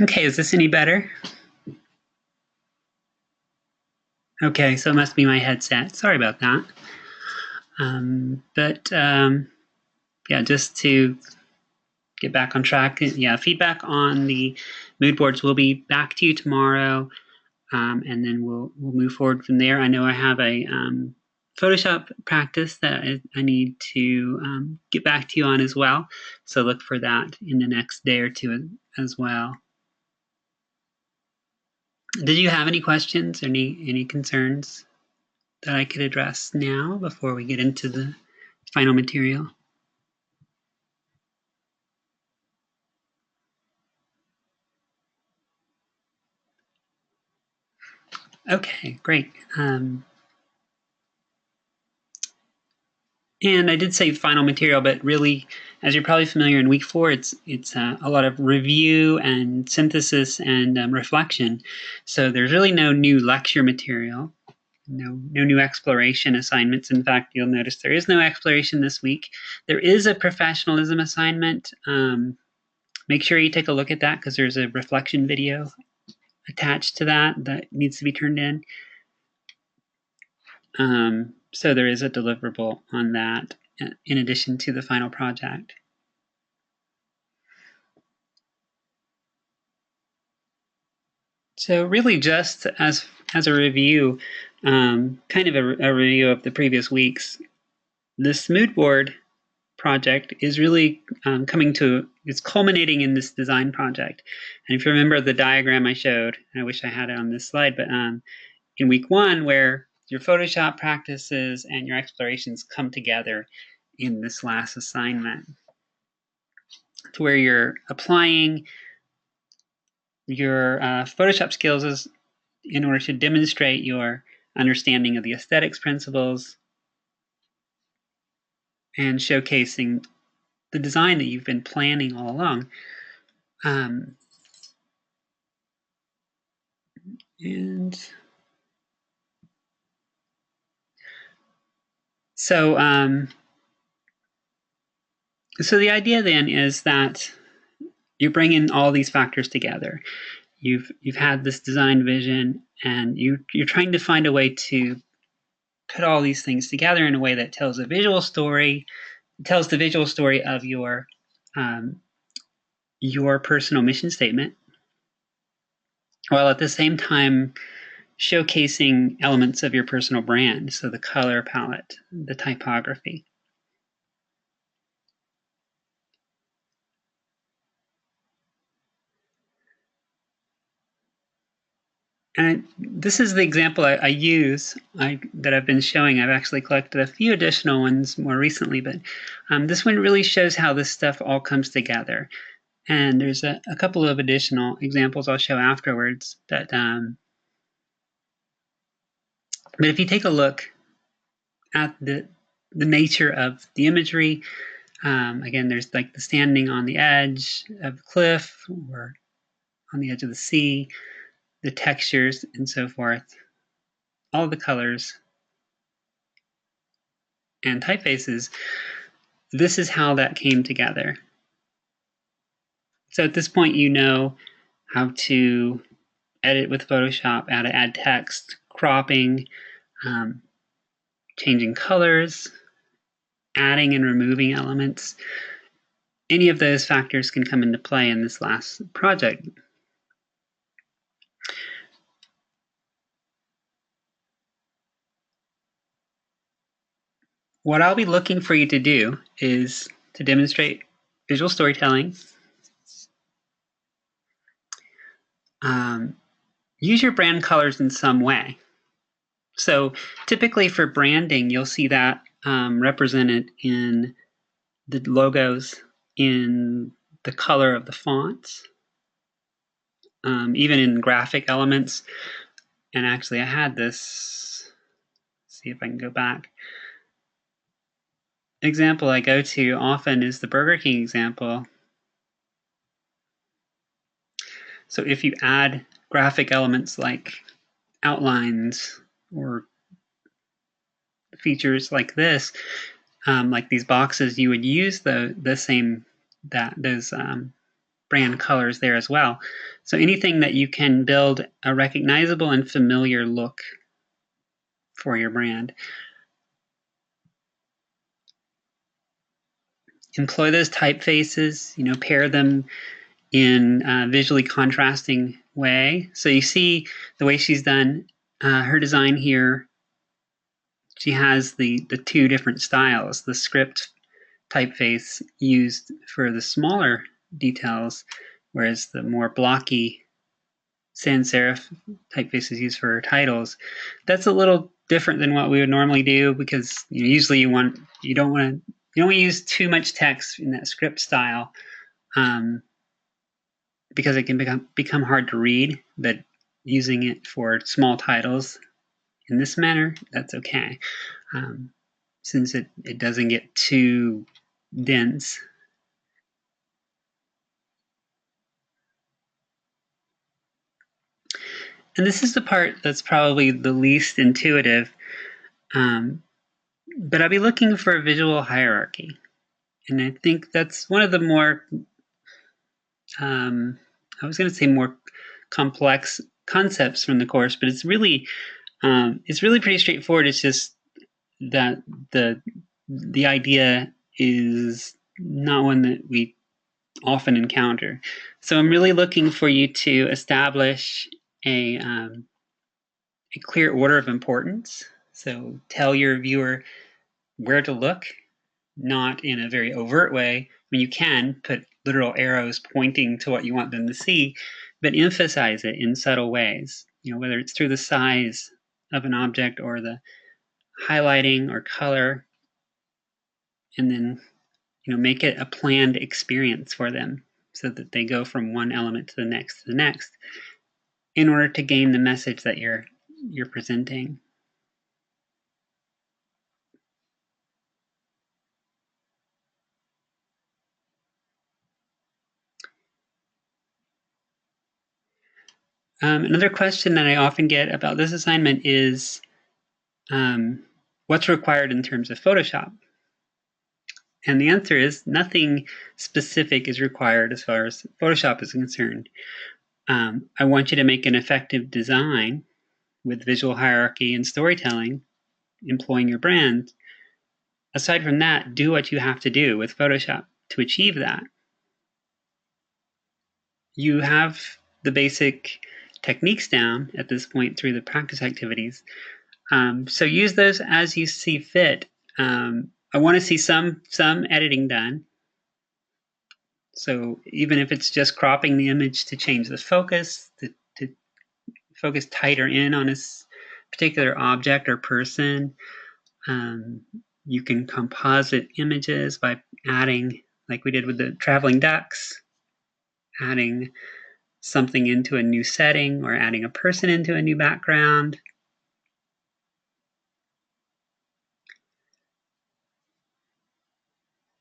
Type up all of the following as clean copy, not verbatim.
Okay, is this any better? Okay, so it must be my headset. Sorry about that. Yeah, just to get back on track. Yeah, feedback on the mood boards will be back to you tomorrow, and then we'll move forward from there. I know I have a Photoshop practice that I need to get back to you on as well. So look for that in the next day or two as well. Did you have any questions or any concerns that I could address now before we get into the final material? Okay, great. And I did say final material, but really, as you're probably familiar, in week 4, it's a lot of review and synthesis and reflection. So there's really no new lecture material, no new exploration assignments. In fact, you'll notice there is no exploration this week. There is a professionalism assignment. Make sure you take a look at that because there's a reflection video attached to that needs to be turned in. So there is a deliverable on that in addition to the final project. So really just as a review, kind of a review of the previous weeks, this mood board project is really it's culminating in this design project. And if you remember the diagram I showed, I wish I had it on this slide, but in week 1 where your Photoshop practices and your explorations come together in this last assignment, to where you're applying your Photoshop skills in order to demonstrate your understanding of the aesthetics principles and showcasing the design that you've been planning all along. So the idea then is that you bring in all these factors together. You've had this design vision, and you're trying to find a way to put all these things together in a way that tells a visual story, tells the visual story of your personal mission statement, while at the same time showcasing elements of your personal brand. So the color palette, the typography. And this is the example I use that I've been showing. I've actually collected a few additional ones more recently, but this one really shows how this stuff all comes together. And there's a couple of additional examples I'll show afterwards. But if you take a look at the nature of the imagery, again, there's like the standing on the edge of the cliff or on the edge of the sea, the textures and so forth, all the colors and typefaces. This is how that came together. So at this point, you know how to edit with Photoshop, how to add text, cropping, changing colors, adding and removing elements. Any of those factors can come into play in this last project. What I'll be looking for you to do is to demonstrate visual storytelling. Use your brand colors in some way. So typically for branding, you'll see that represented in the logos, in the color of the fonts, even in graphic elements. And actually I had this, see if I can go back. Example I go to often is the Burger King example. So if you add graphic elements like outlines or features like this, like these boxes, you would use those brand colors there as well. So anything that you can build a recognizable and familiar look for your brand. Employ those typefaces, pair them in a visually contrasting way. So you see the way she's done her design here. She has the 2 different styles, the script typeface used for the smaller details, whereas the more blocky sans serif typeface is used for her titles. That's a little different than what we would normally do because usually you don't want to use too much text in that script style because it can become hard to read. But using it for small titles in this manner, that's okay, since it doesn't get too dense. And this is the part that's probably the least intuitive, but I'll be looking for a visual hierarchy. And I think that's one of the more, I was going to say more complex concepts from the course, but it's really pretty straightforward. It's just that the idea is not one that we often encounter. So I'm really looking for you to establish a clear order of importance. So tell your viewer where to look, not in a very overt way. I mean, you can put literal arrows pointing to what you want them to see, but emphasize it in subtle ways. Whether it's through the size of an object or the highlighting or color, and then make it a planned experience for them so that they go from one element to the next in order to gain the message that you're presenting. Another question that I often get about this assignment is what's required in terms of Photoshop? And the answer is nothing specific is required as far as Photoshop is concerned. I want you to make an effective design with visual hierarchy and storytelling, employing your brand. Aside from that, do what you have to do with Photoshop to achieve that. You have the basic techniques down at this point through the practice activities. So use those as you see fit. I want to see some editing done. So even if it's just cropping the image to change the focus, to focus tighter in on a particular object or person, you can composite images by adding, like we did with the traveling ducks, adding something into a new setting or adding a person into a new background.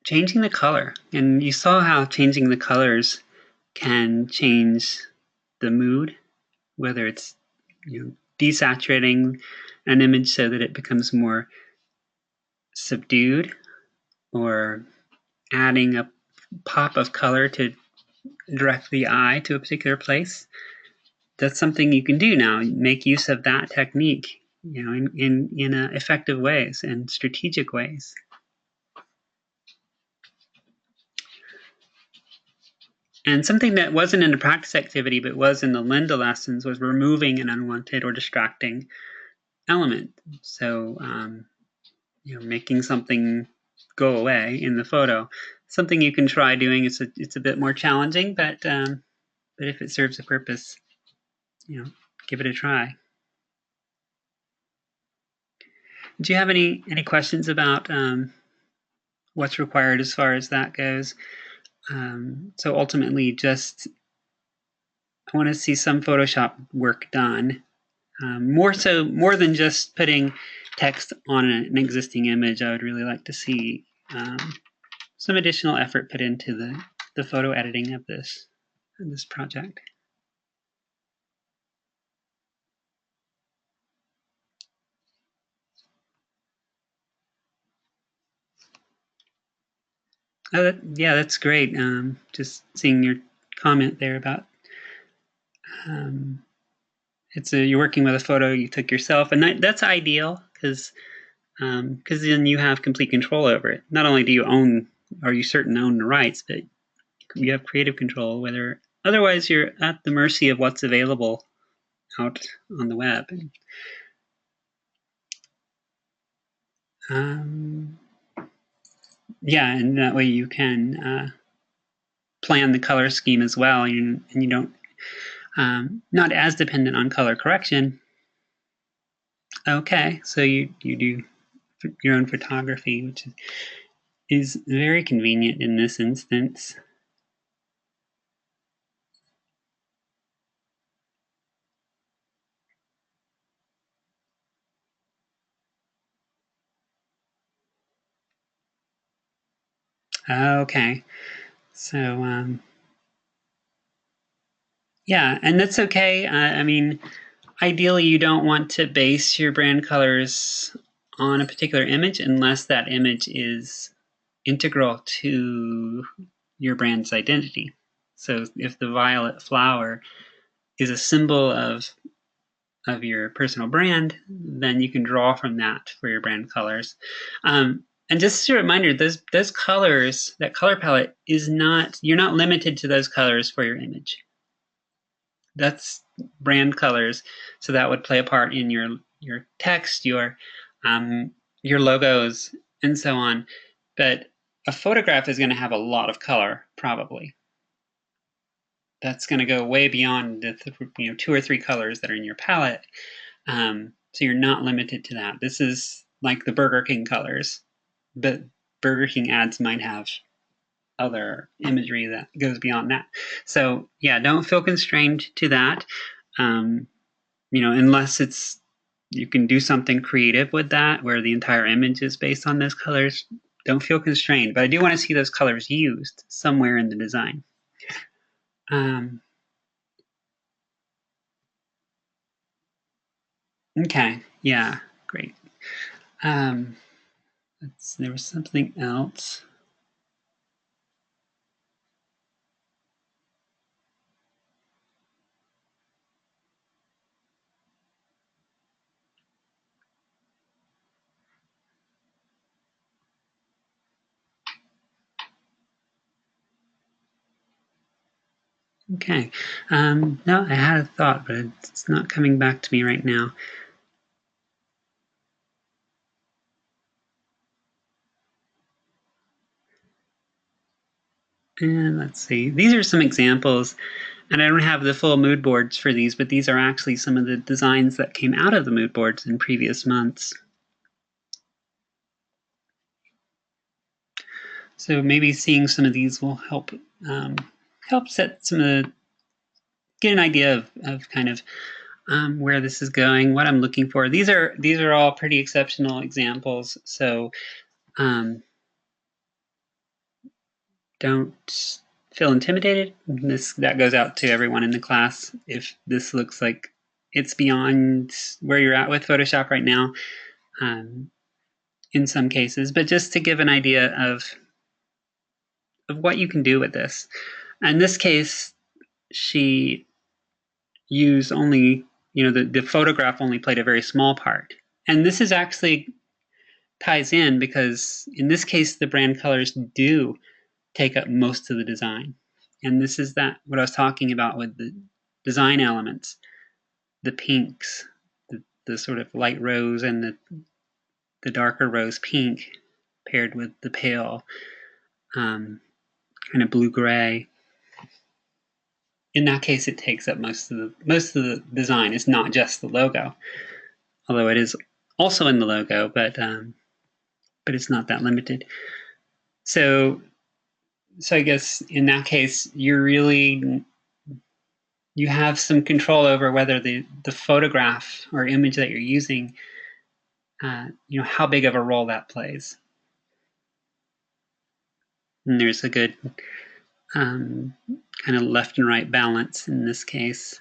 Changing the color. And you saw how changing the colors can change the mood, whether it's desaturating an image so that it becomes more subdued, or adding a pop of color to direct the eye to a particular place. That's something you can do now. Make use of that technique, in effective ways and strategic ways. And something that wasn't in the practice activity but was in the Linda lessons was removing an unwanted or distracting element. So, making something go away in the photo. Something you can try doing. It's a bit more challenging, but if it serves a purpose, give it a try. Do you have any questions about what's required as far as that goes? So ultimately, I want to see some Photoshop work done. More than just putting text on an existing image. I would really like to see some additional effort put into the photo editing of this project. Oh, yeah, that's great. Just seeing your comment there about you're working with a photo you took yourself, and that's ideal because then you have complete control over it. Not only do you own the rights, but you have creative control. Whether otherwise, you're at the mercy of what's available out on the web. Yeah, and that way you can plan the color scheme as well, and you don't not as dependent on color correction. Okay, so you do your own photography, which is very convenient in this instance. Okay. So, yeah, and that's okay. I mean, ideally, you don't want to base your brand colors on a particular image unless that image is integral to your brand's identity. So if the violet flower is a symbol of your personal brand, then you can draw from that for your brand colors. And just as a reminder, those colors, that color palette is not, you're not limited to those colors for your image. That's brand colors, so that would play a part in your text, your logos, and so on. But a photograph is going to have a lot of color, probably. That's going to go way beyond the 2 or 3 colors that are in your palette. So you're not limited to that. This is like the Burger King colors, but Burger King ads might have other imagery that goes beyond that. So yeah, don't feel constrained to that. Unless you can do something creative with that where the entire image is based on those colors. Don't feel constrained, but I do want to see those colors used somewhere in the design. Okay, yeah, great. There was something else. Okay. No, I had a thought, but it's not coming back to me right now. And let's see. These are some examples, and I don't have the full mood boards for these, but these are actually some of the designs that came out of the mood boards in previous months. So maybe seeing some of these will help set get an idea of kind of where this is going, what I'm looking for. These are all pretty exceptional examples, so don't feel intimidated. That goes out to everyone in the class. If this looks like it's beyond where you're at with Photoshop right now, in some cases, but just to give an idea of what you can do with this. In this case, she used only, the photograph only played a very small part. And this is actually ties in because in this case, the brand colors do take up most of the design. And this is what I was talking about with the design elements, the pinks, the sort of light rose and the darker rose pink paired with the pale kind of blue gray. In that case, it takes up most of the design. It's not just the logo, although it is also in the logo, but it's not that limited. So I guess in that case, you have some control over whether the photograph or image that you're using, how big of a role that plays. And there's a good kind of left and right balance in this case.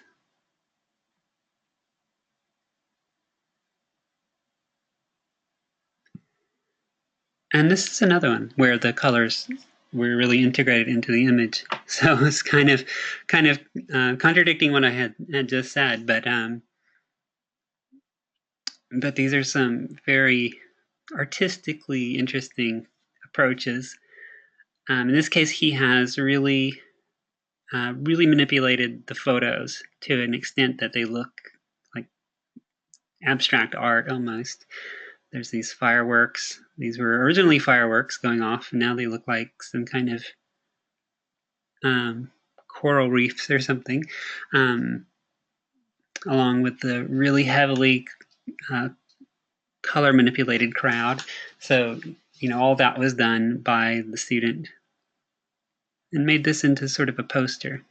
And this is another one where the colors were really integrated into the image. So it's kind of contradicting what I had just said, but these are some very artistically interesting approaches. In this case, he has really manipulated the photos to an extent that they look like abstract art almost. There's these fireworks. These were originally fireworks going off, and now they look like some kind of coral reefs or something, along with the really heavily color manipulated crowd. So, all that was done by the student and made this into sort of a poster.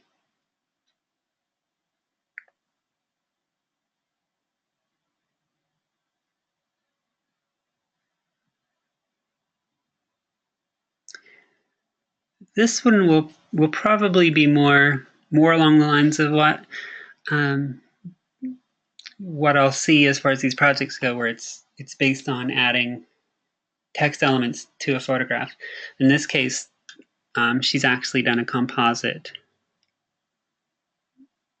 this one will probably be more along the lines of what I'll see as far as these projects go, where it's based on adding text elements to a photograph. In this case, she's actually done a composite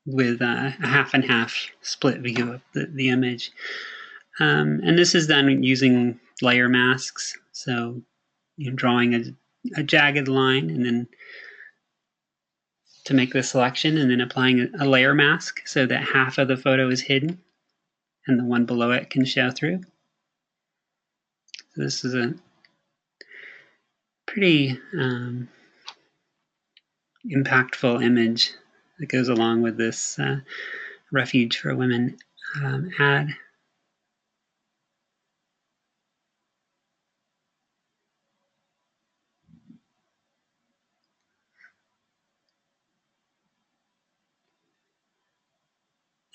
with a half and half split view of the image. And this is done using layer masks. So drawing a jagged line and then to make the selection, and then applying a layer mask so that half of the photo is hidden and the one below it can show through. So this is a pretty impactful image that goes along with this Refuge for Women ad.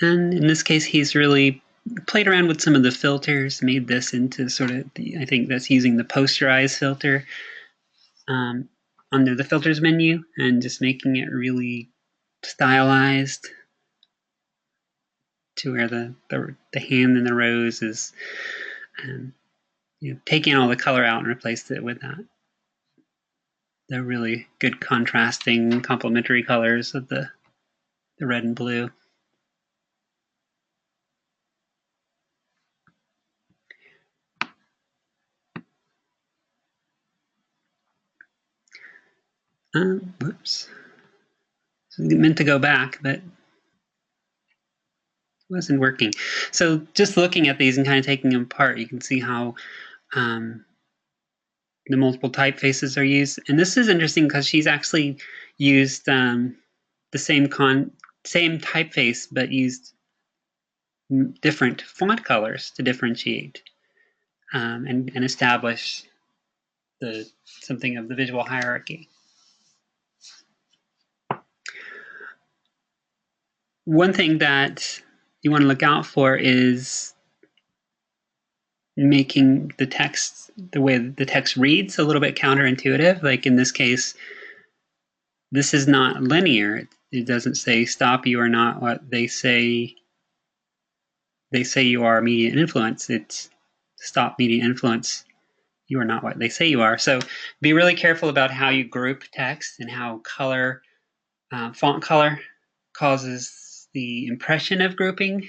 And in this case, he's really played around with some of the filters, made this into sort of I think that's using the posterize filter under the filters menu and just making it really stylized to where the hand in the rose is taking all the color out and replaced it with that. The really good contrasting complementary colors of the red and blue. Whoops. So I meant to go back, but it wasn't working. So just looking at these and kind of taking them apart, you can see how the multiple typefaces are used. And this is interesting because she's actually used the same typeface, but used different font colors to differentiate and establish something of the visual hierarchy. One thing that you want to look out for is making the text, the way the text reads, a little bit counterintuitive. Like in this case, this is not linear. It doesn't say stop, you are not what they say. They say you are media influence. It's stop media influence. You are not what they say you are. So be really careful about how you group text and how font color causes the impression of grouping,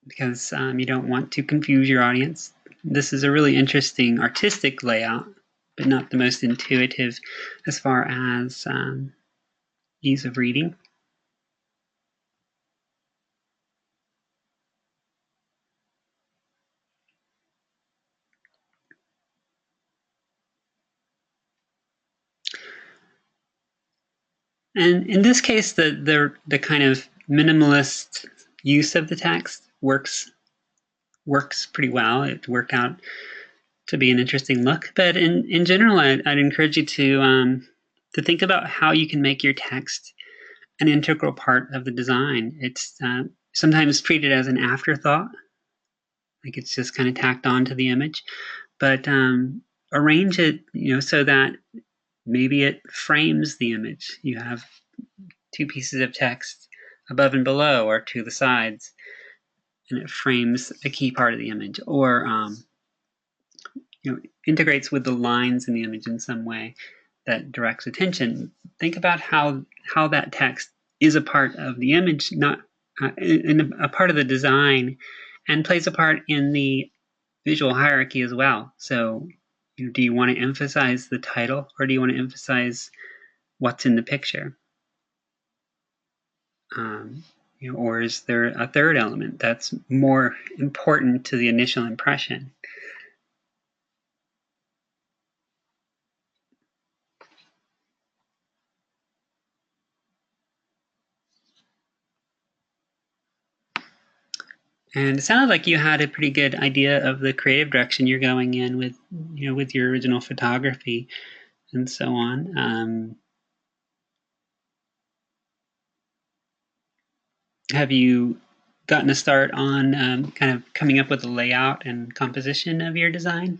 because you don't want to confuse your audience. This is a really interesting artistic layout, but not the most intuitive as far as ease of reading. And in this case, the kind of minimalist use of the text works pretty well. It worked out to be an interesting look. But in general, I'd encourage you to think about how you can make your text an integral part of the design. It's sometimes treated as an afterthought, like it's just kind of tacked onto the image. But arrange it, so that maybe it frames the image. You have two pieces of text above and below or to the sides, and it frames a key part of the image, or integrates with the lines in the image in some way that directs attention. Think about how that text is a part of the image, not in a part of the design, and plays a part in the visual hierarchy as well. So do you want to emphasize the title, or do you want to emphasize what's in the picture? Or is there a third element that's more important to the initial impression? And it sounded like you had a pretty good idea of the creative direction you're going in with, with your original photography and so on. Have you gotten a start on kind of coming up with the layout and composition of your design?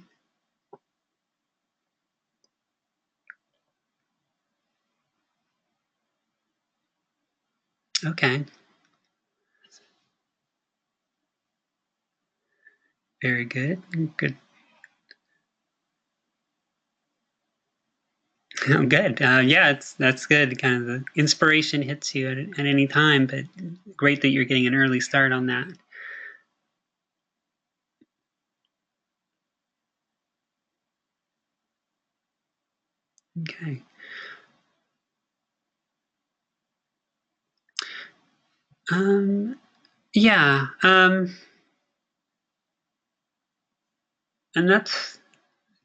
Okay. Very good. Good. Oh, good. Yeah, that's good. Kind of the inspiration hits you at any time, but great that you're getting an early start on that. Okay. Yeah. And that's,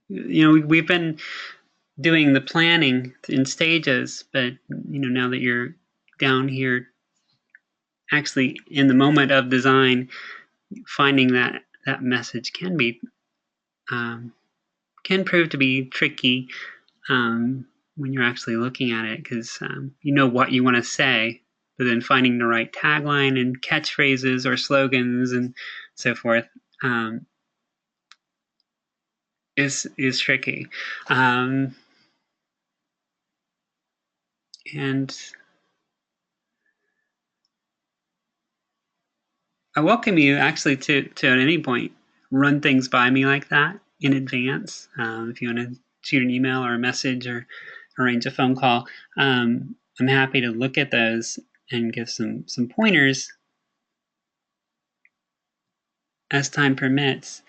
we've been doing the planning in stages, but now that you're down here actually in the moment of design, finding that message um, can prove to be tricky when you're actually looking at it, because you know what you want to say, but then finding the right tagline and catchphrases or slogans and so forth is tricky. And I welcome you actually to at any point run things by me like that in advance. If you want to shoot an email or a message or arrange a phone call, I'm happy to look at those and give some pointers as time permits.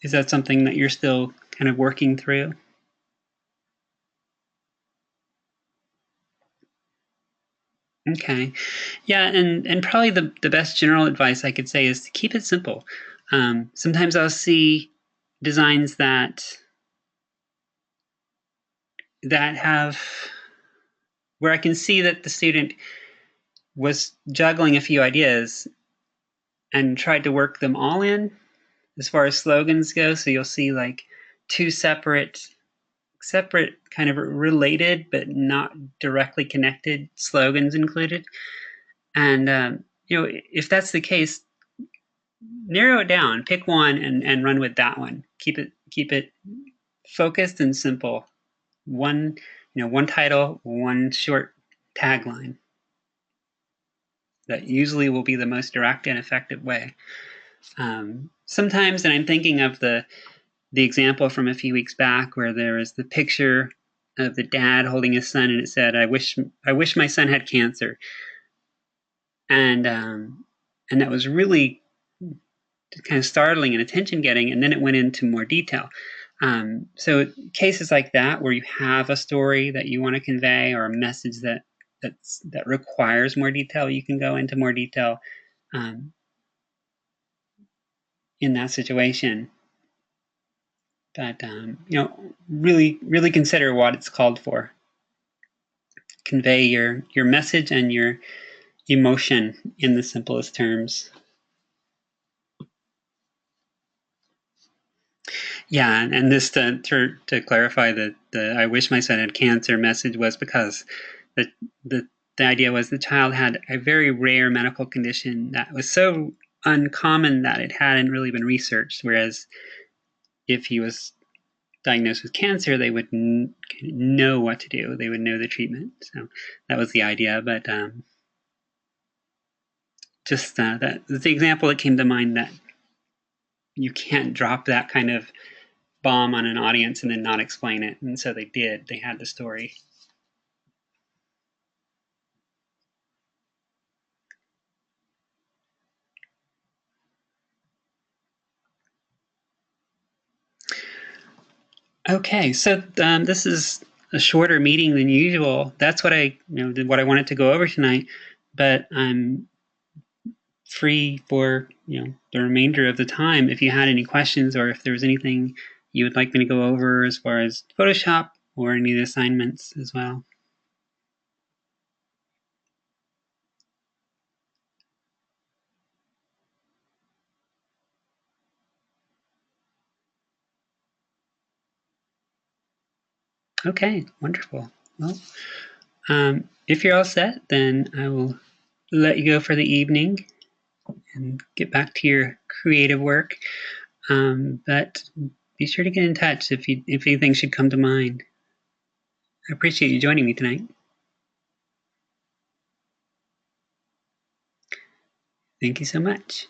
Is that something that you're still kind of working through? Okay. Yeah, and probably the best general advice I could say is to keep it simple. Sometimes I'll see designs that have where I can see that the student was juggling a few ideas and tried to work them all in as far as slogans go. So you'll see like two separate kind of related but not directly connected slogans included. And if that's the case, narrow it down, pick one and run with that one. Keep it focused and simple. One title, one short tagline. That usually will be the most direct and effective way. Sometimes, and I'm thinking of the example from a few weeks back where there was the picture of the dad holding his son, and it said, "I wish my son had cancer," and that was really kind of startling and attention getting, and then it went into more detail. So cases like that where you have a story that you want to convey or a message that requires more detail, you can go into more detail in that situation. But really consider what it's called for. Convey your message and your emotion in the simplest terms. Yeah, and this to clarify that the "I wish my son had cancer" message was because the the the idea was the child had a very rare medical condition that was so uncommon that it hadn't really been researched. Whereas if he was diagnosed with cancer, they would know what to do. They would know the treatment. So that was the idea. But just that's the example that came to mind, that you can't drop that kind of bomb on an audience and then not explain it. And so they did. They had the story. Okay, so this is a shorter meeting than usual. That's what what I wanted to go over tonight. But I'm free for the remainder of the time. If you had any questions or if there was anything you would like me to go over as far as Photoshop or any of the assignments as well. Okay, wonderful. Well, if you're all set, then I will let you go for the evening and get back to your creative work. But be sure to get in touch if anything should come to mind. I appreciate you joining me tonight. Thank you so much.